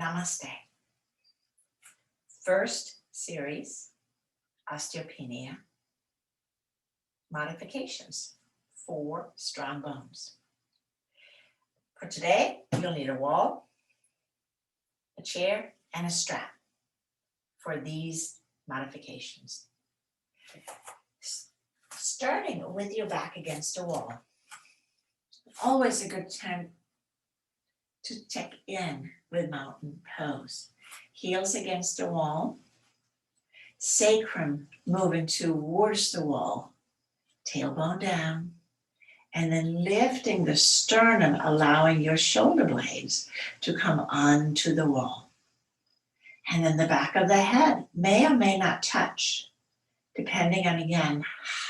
Namaste. First series, Osteopenia, modifications for strong bones. For today, you'll need a wall, a chair, and a strap for these modifications. Starting with your back against a wall, always a good time to check in with mountain pose. Heels against the wall, sacrum moving towards the wall, tailbone down, and then lifting the sternum, allowing your shoulder blades to come onto the wall. And then the back of the head may or may not touch, depending on, again,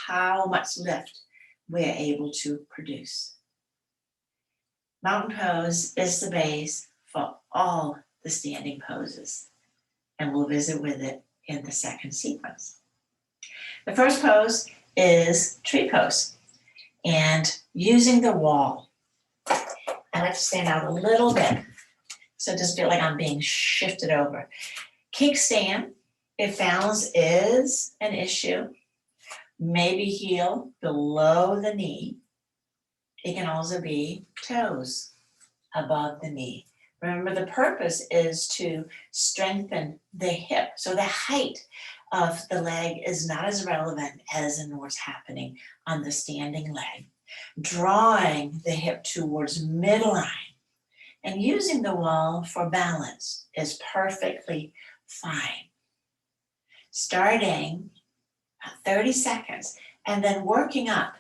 how much lift we're able to produce. Mountain pose is the base for all the standing poses, and we'll visit with it in the second sequence. The first pose is tree pose, and using the wall. I like to stand out a little bit, so just feel like I'm being shifted over. Kickstand, if balance is an issue, maybe heel below the knee. It can also be toes above the knee. Remember, the purpose is to strengthen the hip. So the height of the leg is not as relevant as in what's happening on the standing leg. Drawing the hip towards midline and using the wall for balance is perfectly fine. Starting at 30 seconds and then working up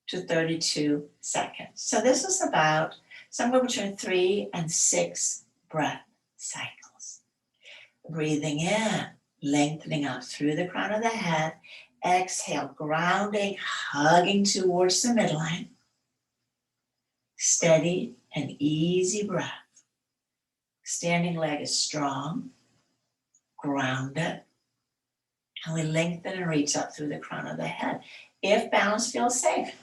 to 32 seconds. So this is about somewhere between 3 and 6 breath cycles. Breathing in, lengthening up through the crown of the head. Exhale, grounding, hugging towards the midline. Steady and easy breath. Standing leg is strong, grounded, and we lengthen and reach up through the crown of the head. If balance feels safe,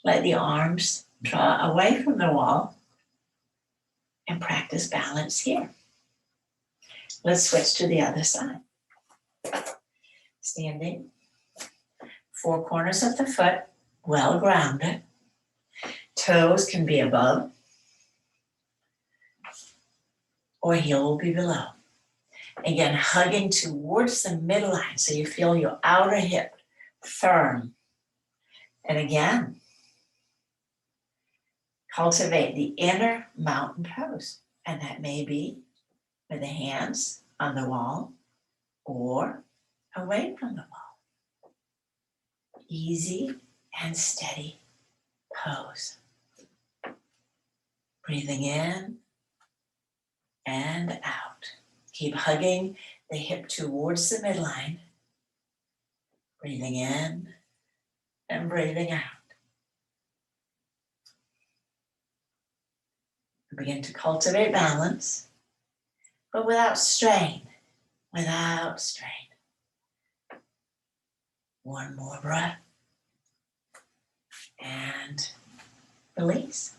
let the arms draw away from the wall and practice balance here. Let's switch to the other side. Standing, four corners of the foot, well grounded. Toes can be above or heel will be below. Again, hugging towards the midline so you feel your outer hip firm. And again, cultivate the inner mountain pose. And that may be with the hands on the wall or away from the wall. Easy and steady pose. Breathing in and out. Keep hugging the hip towards the midline. Breathing in and breathing out. Begin to cultivate balance, but without strain, without strain. One more breath and release.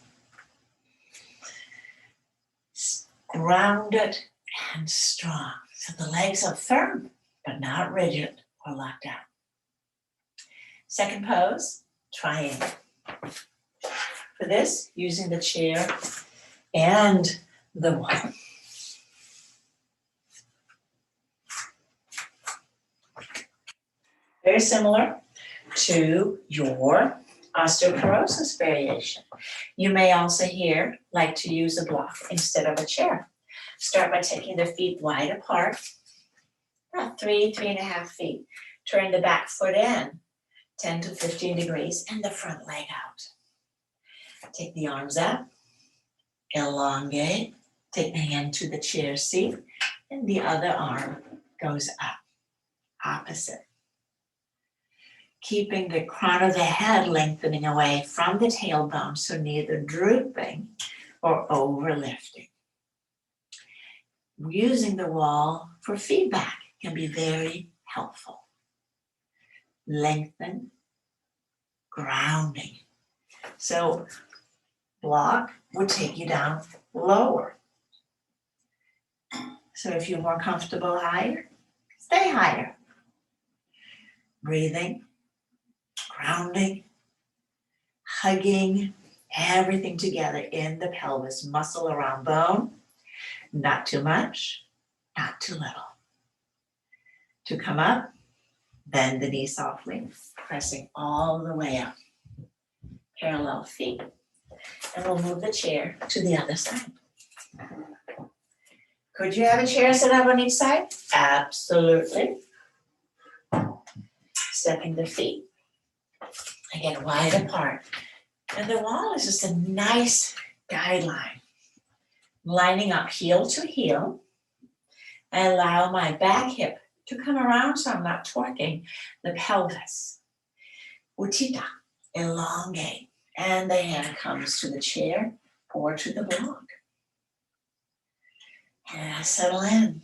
Grounded and strong. So the legs are firm, but not rigid or locked out. Second pose, triangle. For this, using the chair and the wall. Very similar to your osteoporosis variation. You may also here like to use a block instead of a chair. Start by taking the feet wide apart, about 3.5 feet. Turn the back foot in 10 to 15 degrees and the front leg out. Take the arms up, elongate, take the hand to the chair seat, and the other arm goes up, opposite. Keeping the crown of the head lengthening away from the tailbone, so neither drooping or overlifting. Using the wall for feedback can be very helpful. Lengthen, grounding. So block would take you down lower. So if you're more comfortable higher, stay higher. Breathing, grounding, hugging everything together in the pelvis, muscle around bone, not too much, not too little. To come up, bend the knee softly, pressing all the way up. Parallel feet. And we'll move the chair to the other side. Could you have a chair set up on each side? Absolutely. Stepping the feet again wide apart. And the wall is just a nice guideline. Lining up heel to heel. I allow my back hip to come around so I'm not torquing the pelvis. Utthita, elongate. And the hand comes to the chair or to the block. And I settle in.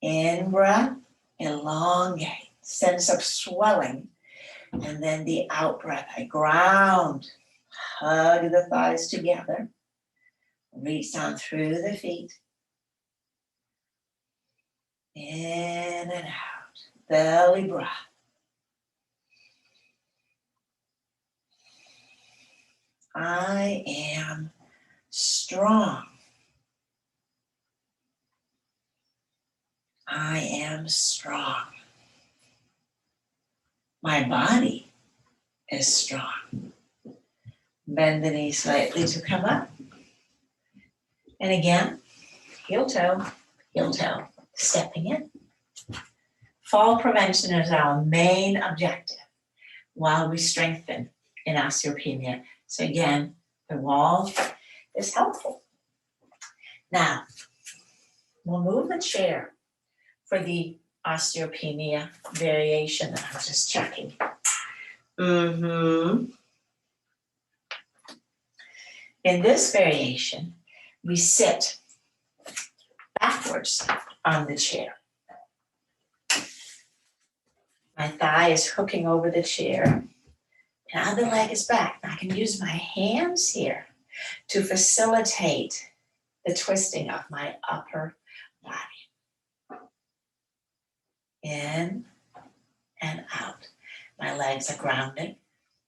In breath, elongate. Sense of swelling. And then the out breath, I ground. Hug the thighs together. Reach down through the feet. In and out. Belly breath. I am strong. I am strong. My body is strong. Bend the knee slightly to come up. And again, heel toe, stepping in. Fall prevention is our main objective while we strengthen in osteopenia. So again, the wall is helpful. Now, we'll move the chair for the osteopenia variation that I was just checking. In this variation, we sit backwards on the chair. My thigh is hooking over the chair. And other leg is back. I can use my hands here to facilitate the twisting of my upper body. In and out. My legs are grounded.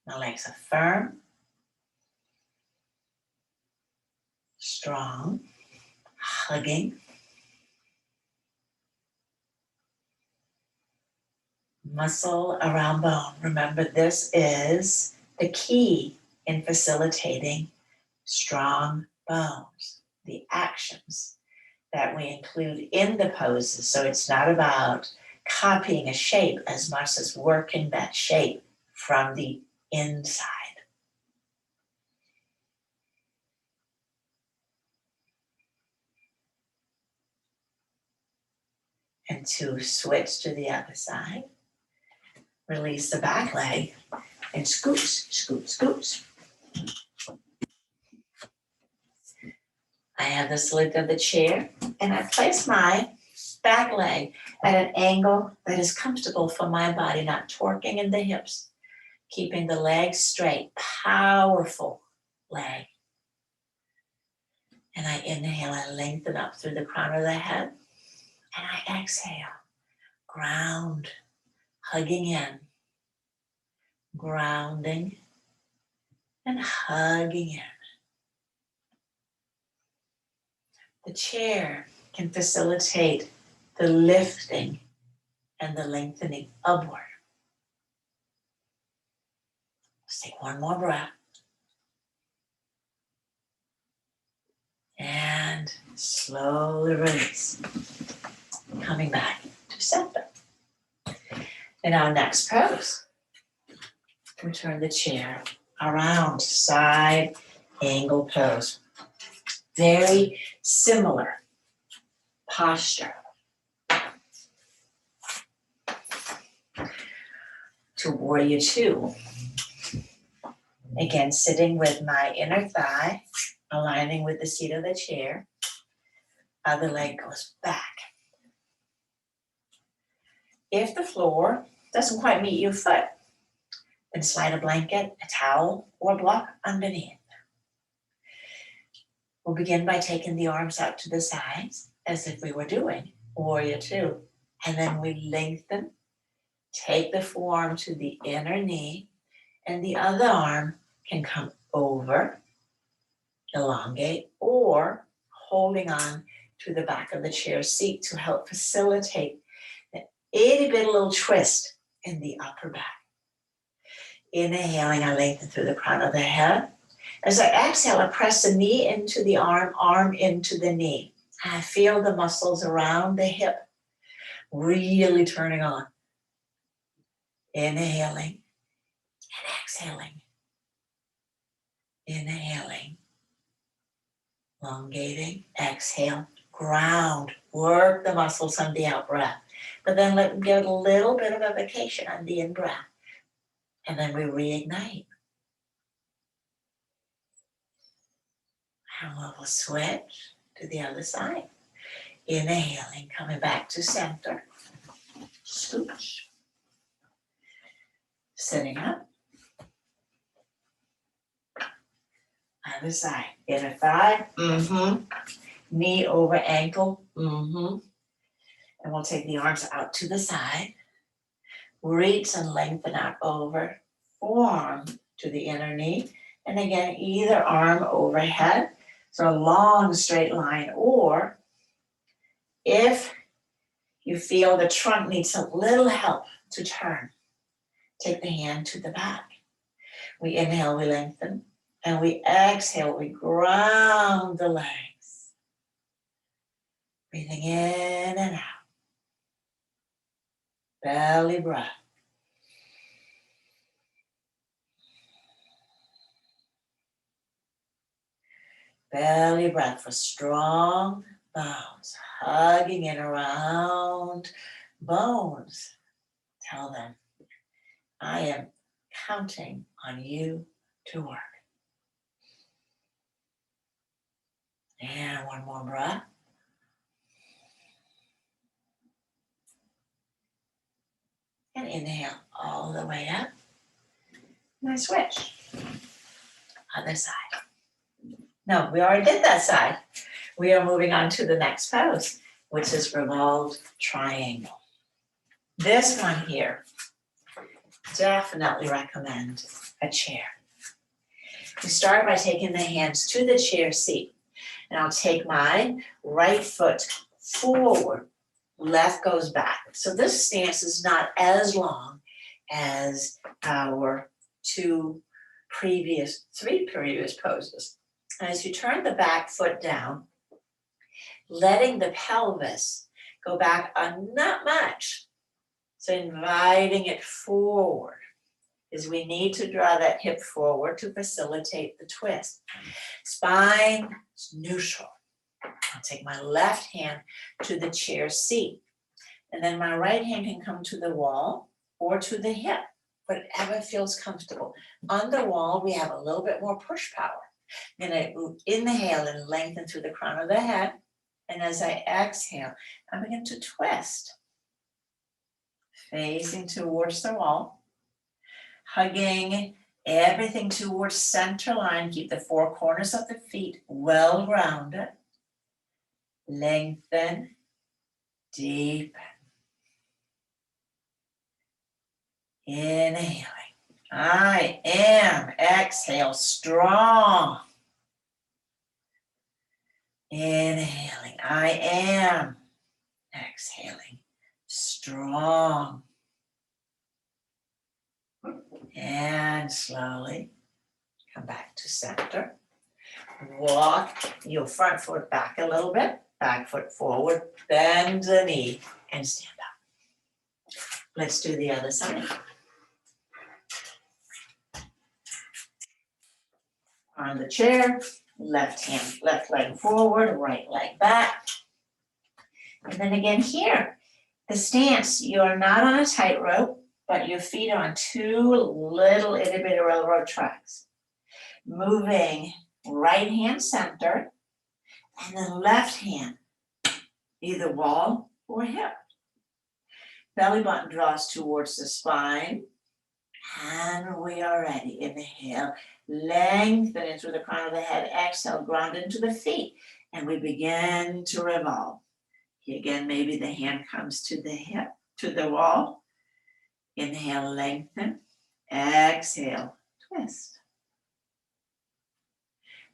My legs are firm. Strong. Hugging. Muscle around bone. Remember, this is the key in facilitating strong bones. The actions that we include in the poses. So it's not about copying a shape as much as working that shape from the inside. And to switch to the other side. Release the back leg and scoots, scoot, scoots. I have the slit of the chair and I place my back leg at an angle that is comfortable for my body, not torquing in the hips, keeping the legs straight, powerful leg. And I inhale, I lengthen up through the crown of the head, and I exhale, ground. Hugging in, grounding, and hugging in. The chair can facilitate the lifting and the lengthening upward. Let's take one more breath. And slowly release. Coming back to center. In our next pose, we turn the chair around, side angle pose. Very similar posture to Warrior Two. Again, sitting with my inner thigh, aligning with the seat of the chair. Other leg goes back. If the floor doesn't quite meet your foot, then slide a blanket, a towel, or a block underneath. We'll begin by taking the arms out to the sides as if we were doing warrior two. And then we lengthen, take the forearm to the inner knee, and the other arm can come over, elongate, or holding on to the back of the chair seat to help facilitate the itty bitty little twist in the upper back. Inhaling, I lengthen through the crown of the head. As I exhale, I press the knee into the arm into the knee. I feel the muscles around the hip really turning on. Inhaling and exhaling. Inhaling, elongating, exhale, ground, work the muscles on the out breath. But then let them get a little bit of a vacation on the in breath. And then we reignite. And we'll switch to the other side. Inhaling, coming back to center. Scooch. Sitting up. Other side. Inner thigh. Knee over ankle. And we'll take the arms out to the side. Reach and lengthen out over. Forearm to the inner knee. And again, either arm overhead. So a long straight line. Or if you feel the trunk needs a little help to turn, take the hand to the back. We inhale, we lengthen. And we exhale, we ground the legs. Breathing in and out. Belly breath. Belly breath for strong bones. Hugging in around bones. Tell them, I am counting on you to work. And one more breath. And inhale all the way up. And I switch. Other side. No, we already did that side. We are moving on to the next pose, which is revolved triangle. This one here, definitely recommend a chair. We start by taking the hands to the chair seat. And I'll take my right foot forward, left goes back. So this stance is not as long as our three previous poses. As you turn the back foot down, letting the pelvis go back not much. So inviting it forward, is we need to draw that hip forward to facilitate the twist. Spine is neutral. I'll take my left hand to the chair seat. And then my right hand can come to the wall or to the hip, whatever feels comfortable. On the wall, we have a little bit more push power. I'm going to inhale and lengthen through the crown of the head. And as I exhale, I begin to twist. Facing towards the wall. Hugging everything towards center line. Keep the four corners of the feet well grounded. Lengthen. Deepen. Inhaling. I am. Exhale. Strong. Inhaling. I am. Exhaling. Strong. And slowly come back to center. Walk your front foot back a little bit. Back foot forward. Bend the knee and stand up. Let's do the other side. On the chair, left leg forward, right leg back. And then again here, the stance, you're not on a tightrope, but your feet are on two little itty bitty railroad tracks. Moving right hand center, and then left hand, either wall or hip. Belly button draws towards the spine. And we are ready. Inhale, lengthen it through the crown of the head. Exhale, ground into the feet. And we begin to revolve. Again, maybe the hand comes to the hip, to the wall. Inhale, lengthen. Exhale, twist.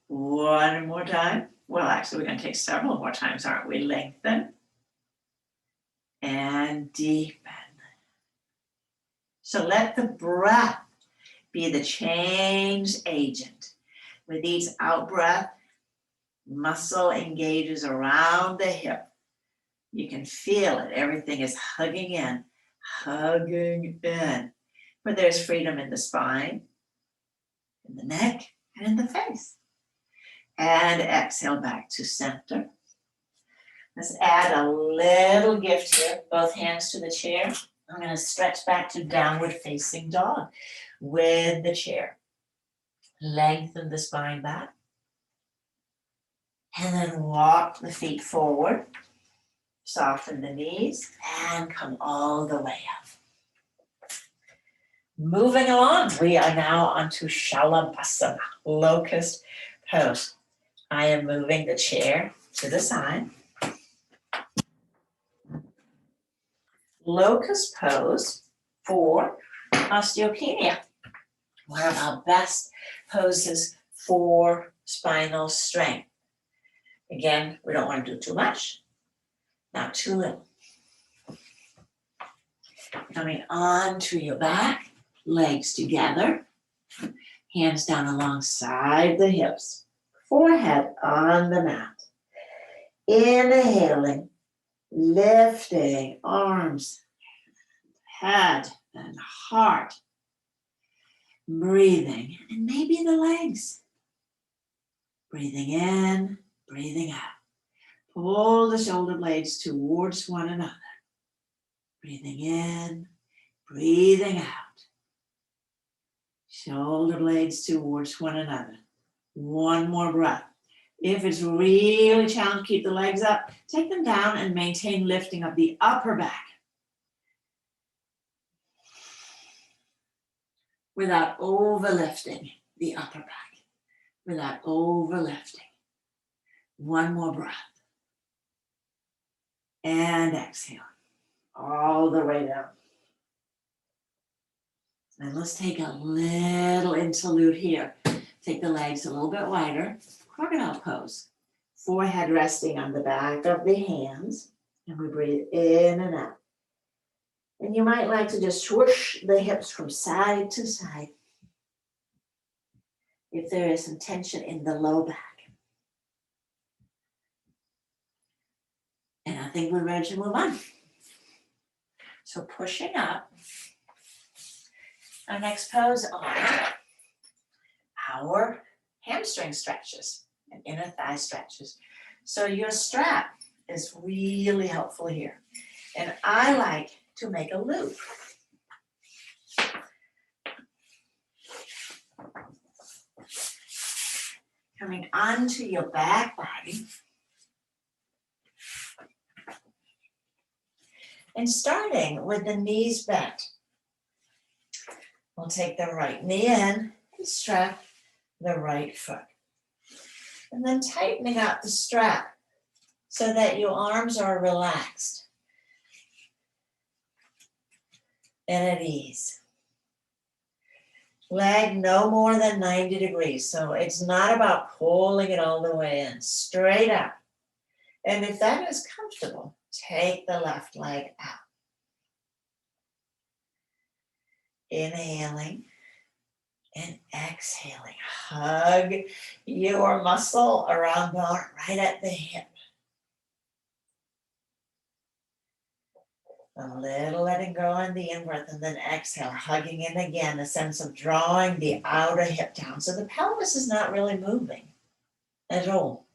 One more time. Well, actually, we're going to take several more times, aren't we? Lengthen and deepen. So let the breath be the change agent. With each out breath, muscle engages around the hip. You can feel it. Everything is hugging in, hugging in. But there's freedom in the spine, in the neck, and in the face. And exhale back to center. Let's add a little gift here. Both hands to the chair. I'm going to stretch back to downward facing dog with the chair. Lengthen the spine back. And then walk the feet forward. Soften the knees and come all the way up. Moving on, we are now onto Shalabhasana, locust pose. I am moving the chair to the side. Locust pose for osteopenia. One of our best poses for spinal strength. Again, we don't want to do too much, not too little. Coming onto your back, legs together, hands down alongside the hips, forehead on the mat. Inhaling, lifting arms, head, and heart. Breathing, and maybe the legs. Breathing in, breathing out. Pull the shoulder blades towards one another. Breathing in, breathing out. Shoulder blades towards one another. One more breath. If it's really challenging, keep the legs up. Take them down and maintain lifting of the upper back. Without overlifting the upper back. Without overlifting. One more breath. And exhale. All the way down. And let's take a little interlude here. Take the legs a little bit wider. Crocodile pose. Forehead resting on the back of the hands. And we breathe in and out. And you might like to just swoosh the hips from side to side. If there is some tension in the low back. And I think we're ready to move on. So pushing up. Our next pose are our hamstring stretches and inner thigh stretches. So your strap is really helpful here. And I like to make a loop. Coming onto your back body. And starting with the knees bent. We'll take the right knee in and strap the right foot. And then tightening up the strap so that your arms are relaxed and at ease. Leg no more than 90 degrees. So it's not about pulling it all the way in, straight up. And if that is comfortable, take the left leg out. Inhaling and exhaling. Hug your muscle around the arm, right at the hip. A little letting go on the in-breath and then exhale, hugging in again, a sense of drawing the outer hip down. So the pelvis is not really moving at all.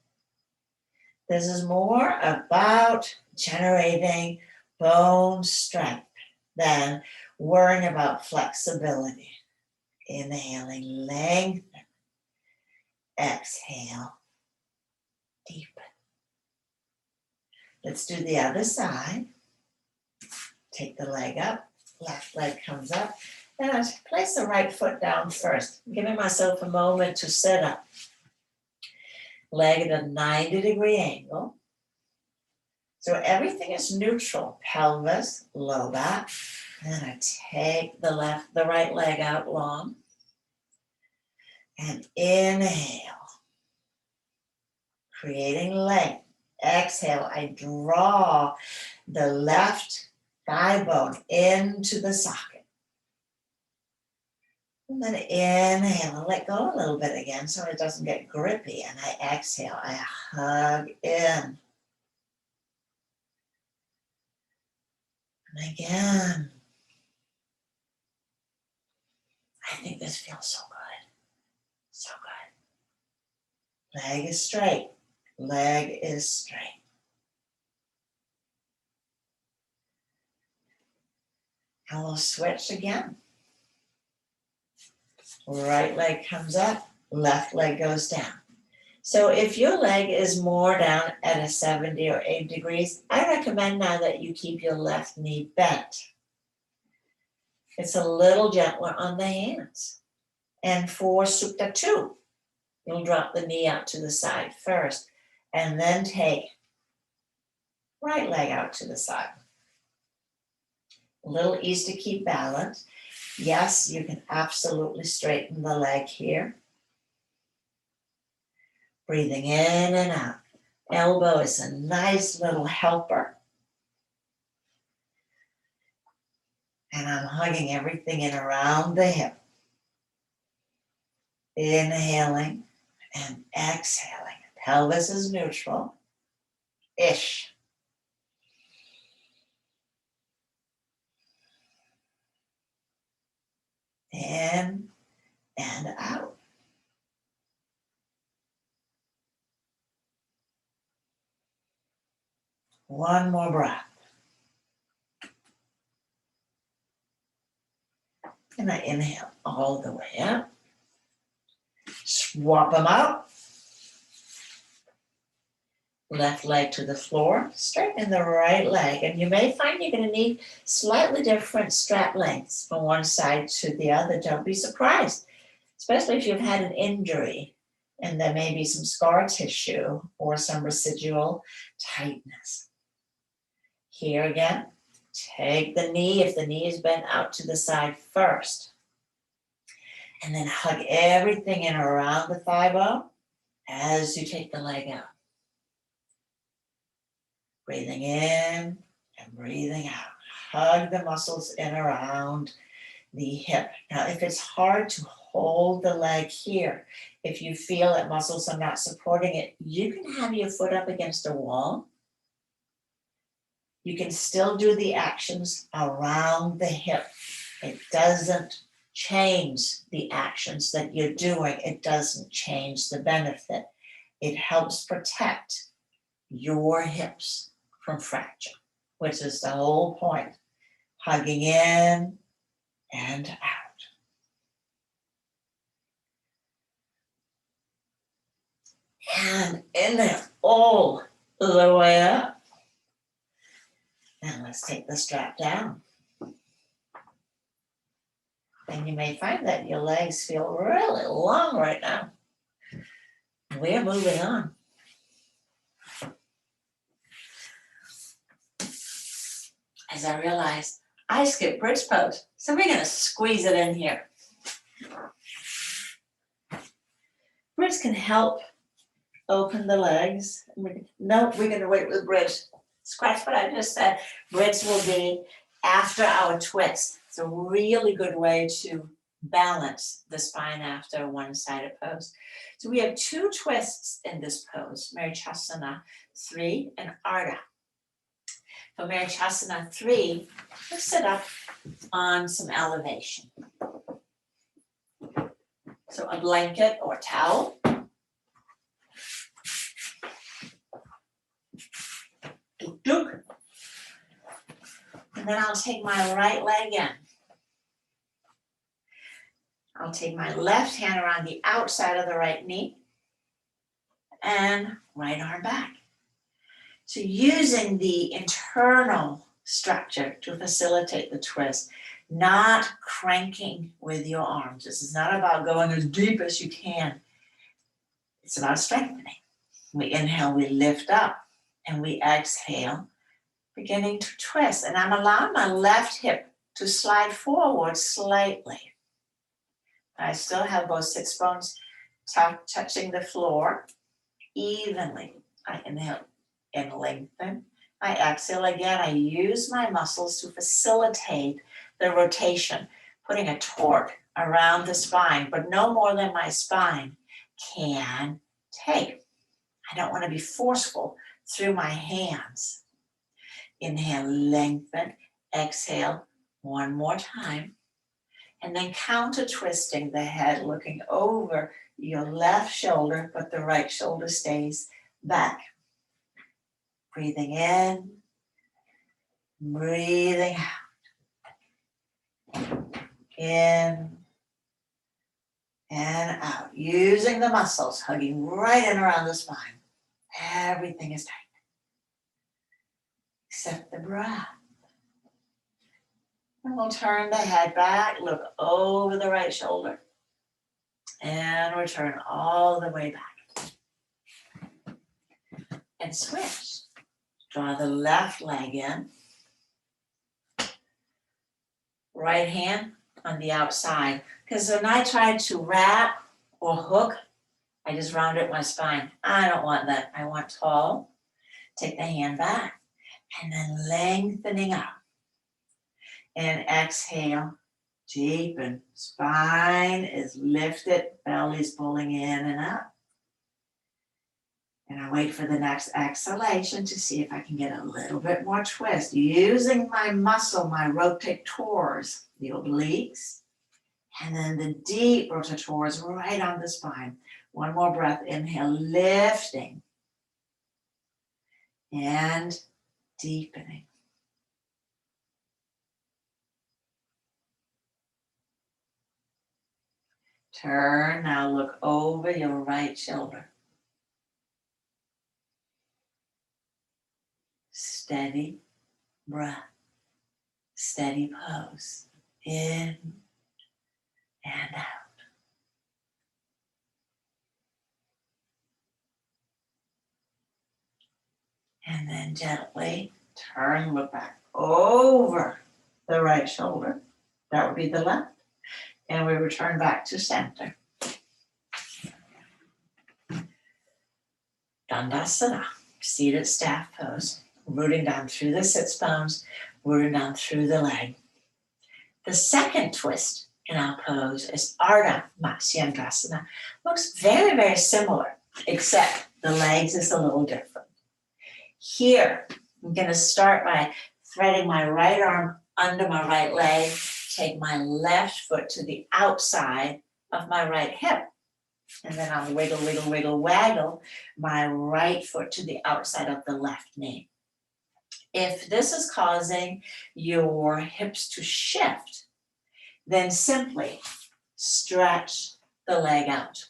This is more about generating bone strength than worrying about flexibility. Inhaling, lengthen. Exhale, deepen. Let's do the other side. Take the leg up, left leg comes up. And I place the right foot down first, giving myself a moment to sit up. Leg at a 90-degree angle. So everything is neutral. Pelvis, low back. And then I take the right leg out long. And inhale. Creating length. Exhale, I draw the left thigh bone into the socket. And then inhale, and let go a little bit again so it doesn't get grippy. And I exhale, I hug in. And again. I think this feels so good. So good. Leg is straight. Leg is straight. And we'll switch again. Right leg comes up, left leg goes down. So if your leg is more down at a 70 or 80 degrees, I recommend now that you keep your left knee bent. It's a little gentler on the hands. And for Sukta 2, you'll drop the knee out to the side first, and then take right leg out to the side. A little ease to keep balance. Yes, you can absolutely straighten the leg here. Breathing in and out. Elbow is a nice little helper. And I'm hugging everything in around the hip. Inhaling and exhaling. Pelvis is neutral. Ish. In and out. One more breath. And I inhale all the way up. Swap them out. Left leg to the floor. Straighten the right leg. And you may find you're going to need slightly different strap lengths from one side to the other. Don't be surprised, especially if you've had an injury and there may be some scar tissue or some residual tightness. Here again, take the knee, if the knee is bent out to the side first. And then hug everything in around the thigh bone as you take the leg out. Breathing in and breathing out. Hug the muscles in around the hip. Now, if it's hard to hold the leg here, if you feel that muscles are not supporting it, you can have your foot up against a wall. You can still do the actions around the hip. It doesn't change the actions that you're doing. It doesn't change the benefit. It helps protect your hips from fracture, which is the whole point. Hugging in and out. And inhale all the way up. And let's take the strap down. And you may find that your legs feel really long right now. We're moving on. As I realized, I skipped bridge pose. So we're going to squeeze it in here. Bridge can help open the legs. No, we're going to wait with bridge. Scratch what I just said. Bridge will be after our twist. It's a really good way to balance the spine after a one-sided pose. So we have two twists in this pose, Marichasana 3 and Ardha. For Marichasana 3, let's sit up on some elevation. So a blanket or towel. Duk, duk. And then I'll take my right leg in. I'll take my left hand around the outside of the right knee and right arm back. So using the internal structure to facilitate the twist, not cranking with your arms. This is not about going as deep as you can. It's about strengthening. We inhale, we lift up. And we exhale, beginning to twist. And I'm allowing my left hip to slide forward slightly. I still have both sits bones touching the floor evenly. I inhale and lengthen. I exhale again. I use my muscles to facilitate the rotation, putting a torque around the spine, but no more than my spine can take. I don't want to be forceful through my hands. Inhale, lengthen. Exhale, one more time. And then counter twisting the head, looking over your left shoulder, but the right shoulder stays back. Breathing in, breathing out. In and out. Using the muscles, hugging right in around the spine. Everything is tight. Except the breath. And we'll turn the head back, look over the right shoulder, and return all the way back. And switch. Draw the left leg in. Right hand on the outside. Because when I try to wrap or hook, I just rounded my spine. I don't want that. I want tall. Take the hand back. And then lengthening up. And exhale, deepen. Spine is lifted, belly's pulling in and up. And I wait for the next exhalation to see if I can get a little bit more twist. Using my muscle, my rotators, the obliques, and then the deep rotators right on the spine. One more breath, inhale, lifting. And deepening. Turn, now look over your right shoulder. Steady breath, steady pose, in and out. And then gently turn, look back over the right shoulder. That would be the left. And we return back to center. Dandasana, seated staff pose. Rooting down through the sits bones, rooting down through the leg. The second twist in our pose is Ardha Matsyendrasana. Looks very, very similar, except the legs is a little different. Here, I'm going to start by threading my right arm under my right leg, take my left foot to the outside of my right hip. And then I'll wiggle, wiggle, wiggle, waggle my right foot to the outside of the left knee. If this is causing your hips to shift, then simply stretch the leg out.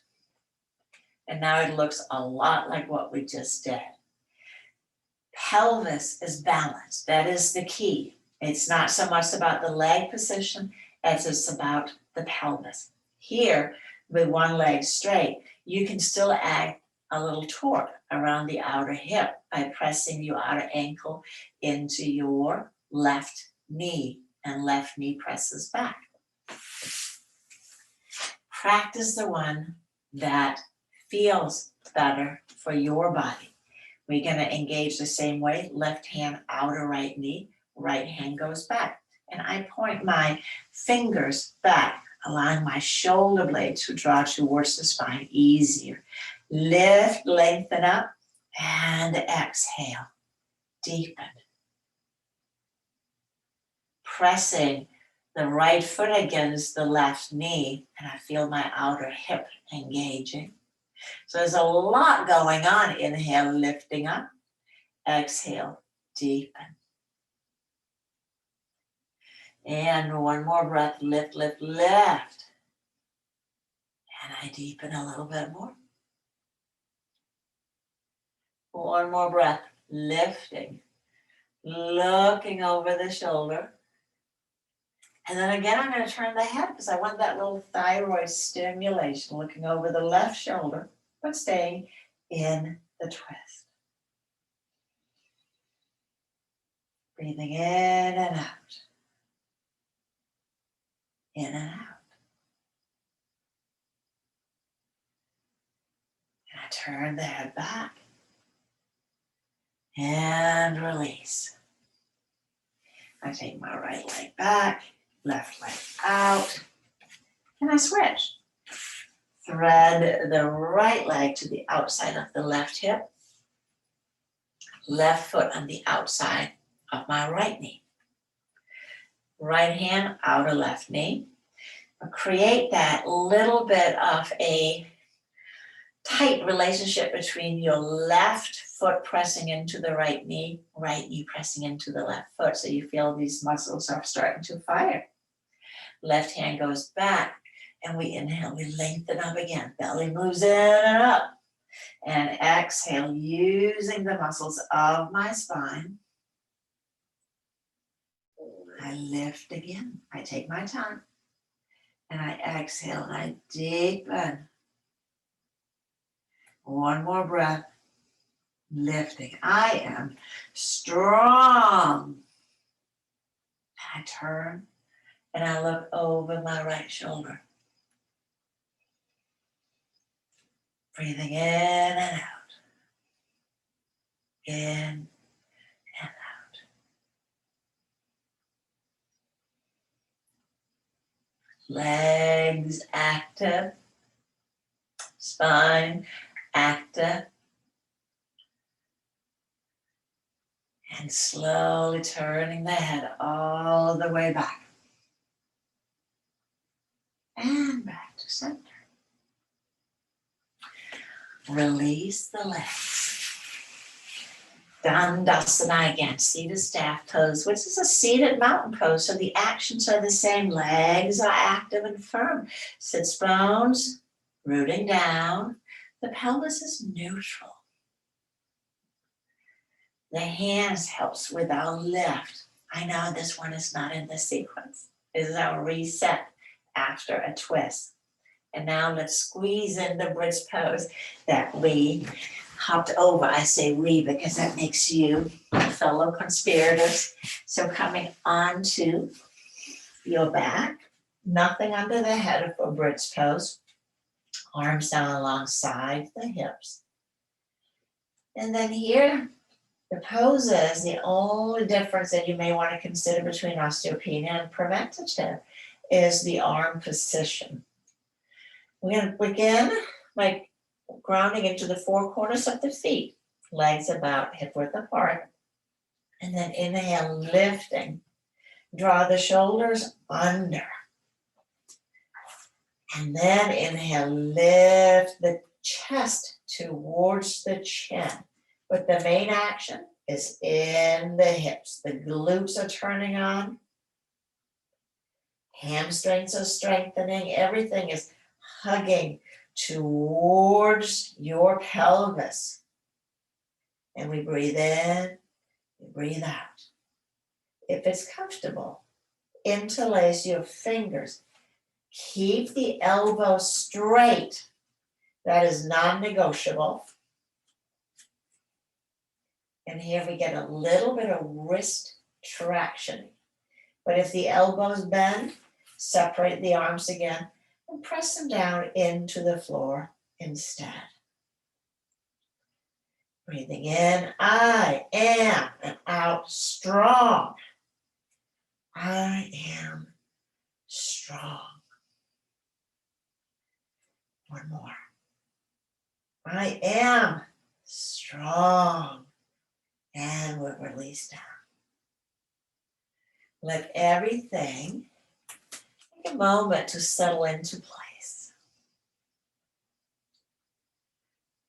And now it looks a lot like what we just did. Pelvis is balanced. That is the key. It's not so much about the leg position as it's about the pelvis. Here, with one leg straight, you can still add a little torque around the outer hip by pressing your outer ankle into your left knee, and left knee presses back. Practice the one that feels better for your body. We're going to engage the same way. Left hand, outer right knee, right hand goes back. And I point my fingers back, allowing my shoulder blade to draw towards the spine easier. Lift, lengthen up, and exhale. Deepen. Pressing the right foot against the left knee, and I feel my outer hip engaging. So there's a lot going on. Inhale, lifting up. Exhale, deepen. And one more breath, lift, lift, lift. And I deepen a little bit more. One more breath, lifting, looking over the shoulder. And then again, I'm going to turn the head because I want that little thyroid stimulation, looking over the left shoulder, but staying in the twist. Breathing in and out. In and out. And I turn the head back. And release. I take my right leg back, left leg out, and I switch. Thread the right leg to the outside of the left hip, left foot on the outside of my right knee. Right hand, outer left knee. Create that little bit of a tight relationship between your left foot pressing into the right knee pressing into the left foot. So you feel these muscles are starting to fire. Left hand goes back and we inhale, we lengthen up again. Belly moves in and up. And exhale, using the muscles of my spine. I lift again. I take my time. And I exhale and I deepen. One more breath. Lifting. I am strong. I turn and I look over my right shoulder. Breathing in and out. In and out. Legs active. Spine active. And slowly turning the head all the way back. And back to center. Release the legs. Dandasana again, seated staff pose, which is a seated mountain pose. So the actions are the same. Legs are active and firm. Sits bones, rooting down. The pelvis is neutral. The hands helps with our lift. I know this one is not in the sequence. This is our reset after a twist. And now let's squeeze in the bridge pose that we hopped over. I say we because that makes you fellow conspirators. So coming onto your back, nothing under the head for bridge pose. Arms down alongside the hips. And then here, the poses, the only difference that you may want to consider between osteopenia and preventative is the arm position. We're going to begin by grounding into the four corners of the feet, legs about hip width apart, and then inhale, lifting. Draw the shoulders under. And then inhale, lift the chest towards the chin. But the main action is in the hips. The glutes are turning on. Hamstrings are strengthening. Everything is hugging towards your pelvis. And we breathe in, we breathe out. If it's comfortable, interlace your fingers. Keep the elbow straight. That is non-negotiable. And here we get a little bit of wrist traction. But if the elbows bend, separate the arms again and press them down into the floor instead. Breathing in, I am, and out, strong. I am strong. One more. I am strong. And we'll release down. Let everything take a moment to settle into place.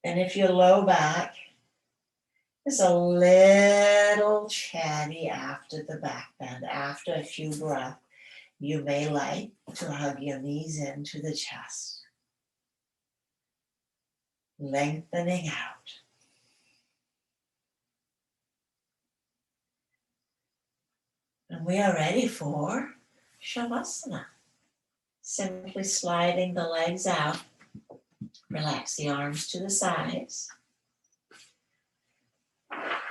And if your low back is a little chatty after the back bend, after a few breaths, you may like to hug your knees into the chest. Lengthening out. And we are ready for Shavasana. Simply sliding the legs out. Relax the arms to the sides.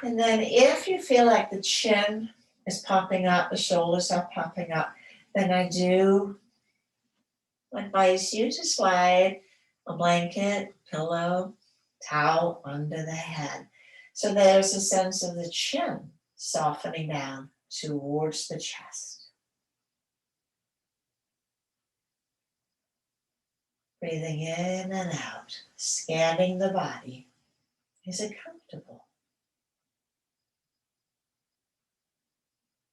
And then if you feel like the chin is popping up, the shoulders are popping up, then I do advise you to slide a blanket, pillow, towel under the head. So there's a sense of the chin softening down towards the chest. Breathing in and out, scanning the body. Is it comfortable?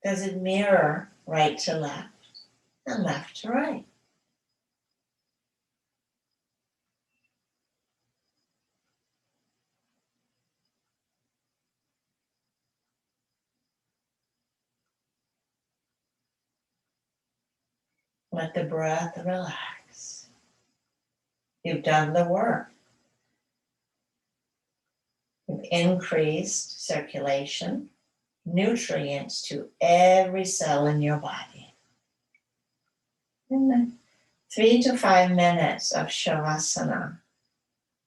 Does it mirror right to left and left to right? Let the breath relax. You've done the work. You've increased circulation, nutrients to every cell in your body. And then 3 to 5 minutes of Shavasana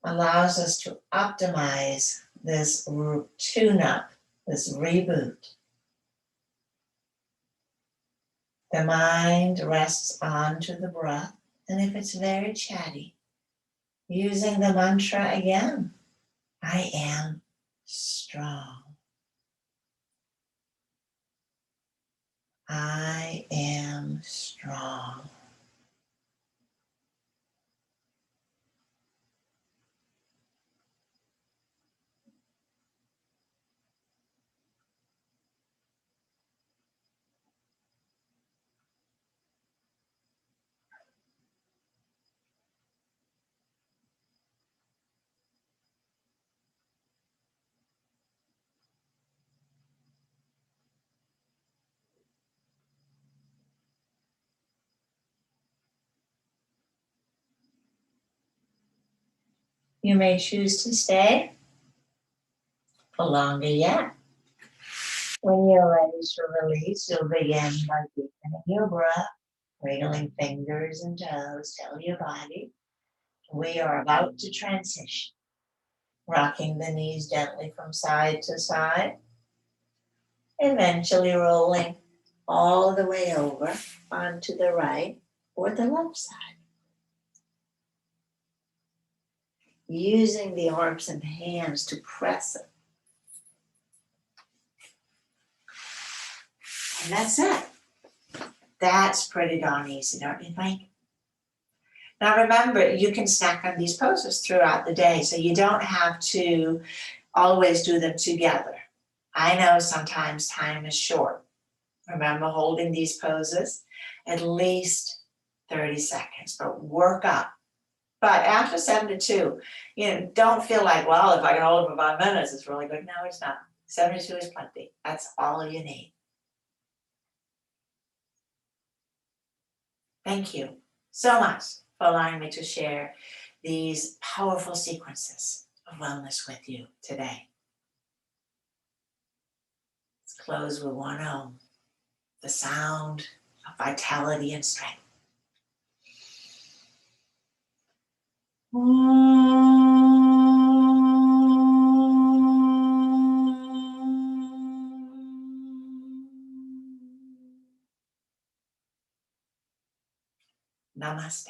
allows us to optimize this tune-up, this reboot. The mind rests onto the breath, and if it's very chatty, using the mantra again, I am strong. I am strong. You may choose to stay for longer yet. When you're ready to release, you'll begin by deepening your breath, wiggling fingers and toes, tell your body we are about to transition. Rocking the knees gently from side to side, eventually rolling all the way over onto the right or the left side. Using the arms and hands to press it. And that's it. That's pretty darn easy, don't you think? Now remember, you can stack on these poses throughout the day, so you don't have to always do them together. I know sometimes time is short. Remember holding these poses at least 30 seconds, but work up. But after 7 to 2, don't feel like, well, if I can hold it for 5 minutes, it's really good. No, it's not. 7 to 2 is plenty. That's all you need. Thank you so much for allowing me to share these powerful sequences of wellness with you today. Let's close with one Om, the sound of vitality and strength. Namaste.